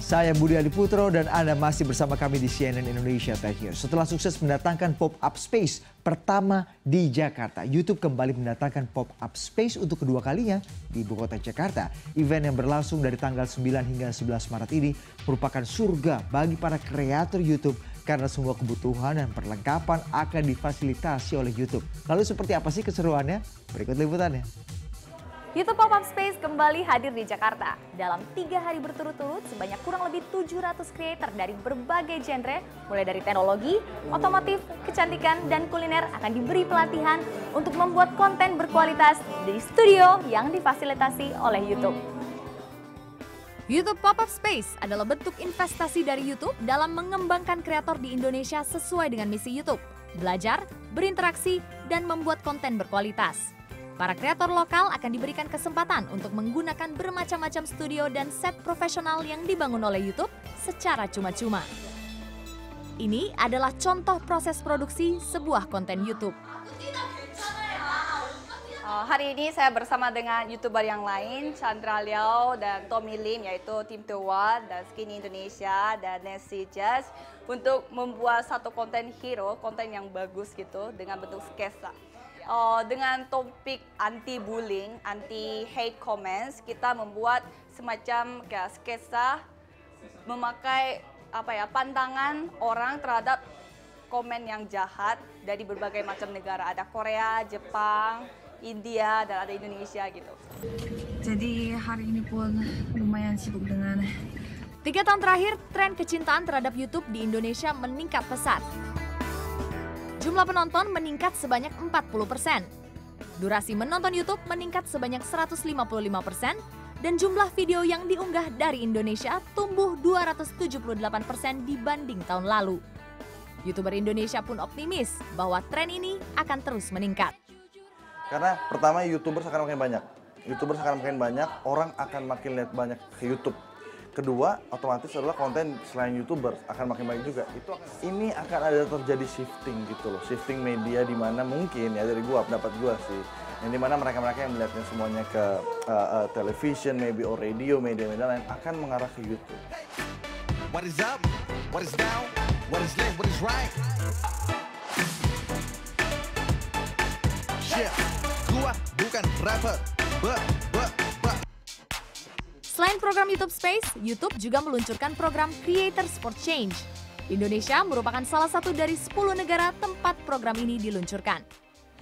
Saya Budi Adiputro dan Anda masih bersama kami di CNN Indonesia Tech News. Setelah sukses mendatangkan pop-up space pertama di Jakarta, YouTube kembali mendatangkan pop-up space untuk kedua kalinya di Ibu Kota Jakarta. Event yang berlangsung dari tanggal 9 hingga 11 Maret ini merupakan surga bagi para kreator YouTube karena semua kebutuhan dan perlengkapan akan difasilitasi oleh YouTube. Lalu seperti apa sih keseruannya? Berikut liputannya. YouTube Pop-Up Space kembali hadir di Jakarta. Dalam 3 hari berturut-turut, sebanyak kurang lebih 700 creator dari berbagai genre, mulai dari teknologi, otomotif, kecantikan, dan kuliner akan diberi pelatihan untuk membuat konten berkualitas di studio yang difasilitasi oleh YouTube. YouTube Pop-Up Space adalah bentuk investasi dari YouTube dalam mengembangkan kreator di Indonesia sesuai dengan misi YouTube, belajar, berinteraksi, dan membuat konten berkualitas. Para kreator lokal akan diberikan kesempatan untuk menggunakan bermacam-macam studio dan set profesional yang dibangun oleh YouTube secara cuma-cuma. Ini adalah contoh proses produksi sebuah konten YouTube. Hari ini saya bersama dengan YouTuber yang lain, Chandra Liao dan Tommy Lim, yaitu Tim Tuan dan Skinny Indonesia dan Nancy Jazz, untuk membuat satu konten hero, konten yang bagus gitu dengan bentuk sketsa. Dengan topik anti-bullying, anti-hate comments, kita membuat semacam kayak sketsa memakai pandangan orang terhadap komen yang jahat dari berbagai macam negara. Ada Korea, Jepang, India, dan ada Indonesia gitu. Jadi hari ini pun lumayan sibuk dengan 3 tahun terakhir, tren kecintaan terhadap YouTube di Indonesia meningkat pesat. Jumlah penonton meningkat sebanyak 40%. Durasi menonton YouTube meningkat sebanyak 155%, dan jumlah video yang diunggah dari Indonesia tumbuh 278% dibanding tahun lalu. YouTuber Indonesia pun optimis bahwa tren ini akan terus meningkat. Karena pertama YouTubers akan makin banyak. YouTubers akan makin banyak, orang akan makin lihat banyak ke YouTube. Kedua, otomatis adalah konten selain YouTuber akan makin banyak juga. Ini akan ada terjadi shifting gitu loh, shifting media di mana mungkin ya dari pendapat gua sih, yang dimana mereka-mereka yang melihatnya semuanya ke television, maybe or radio, media-media lain akan mengarah ke YouTube. What is up? What is down? What is left? What is right? Yeah, gua bukan rapper, but. Selain program YouTube Space, YouTube juga meluncurkan program Creators for Change. Indonesia merupakan salah satu dari 10 negara tempat program ini diluncurkan.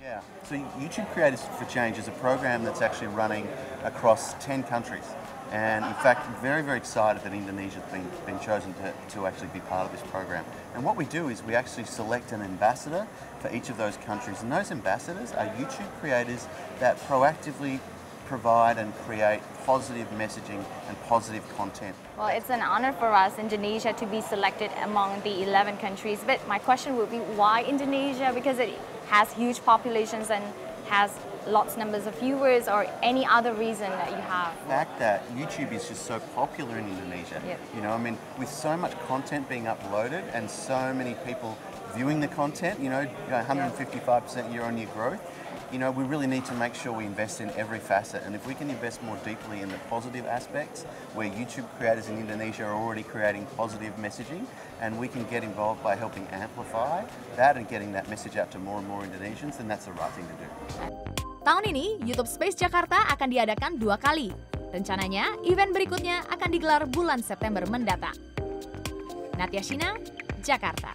Yeah, so YouTube Creators for Change is a program that's actually running across 10 countries. And in fact, very, very excited that Indonesia has been chosen to actually be part of this program. And what we do is we actually select an ambassador for each of those countries. And those ambassadors are YouTube creators that proactively provide and create positive messaging and positive content. Well, it's an honor for us, Indonesia, to be selected among the 11 countries. But my question would be, why Indonesia? Because it has huge populations and has lots numbers of viewers, or any other reason that you have? The fact that YouTube is just so popular in Indonesia. Yep. You know, I mean, with so much content being uploaded and so many people viewing the content, 155% year-on-year growth, we really need to make sure we invest in every facet. And if we can invest more deeply in the positive aspects, where YouTube creators in Indonesia are already creating positive messaging, and we can get involved by helping amplify that and getting that message out to more and more Indonesians, then that's the right thing to do. Tahun ini, YouTube Space Jakarta akan diadakan 2 kali. Rencananya, event berikutnya akan digelar bulan September mendatang. Natia Shina, Jakarta.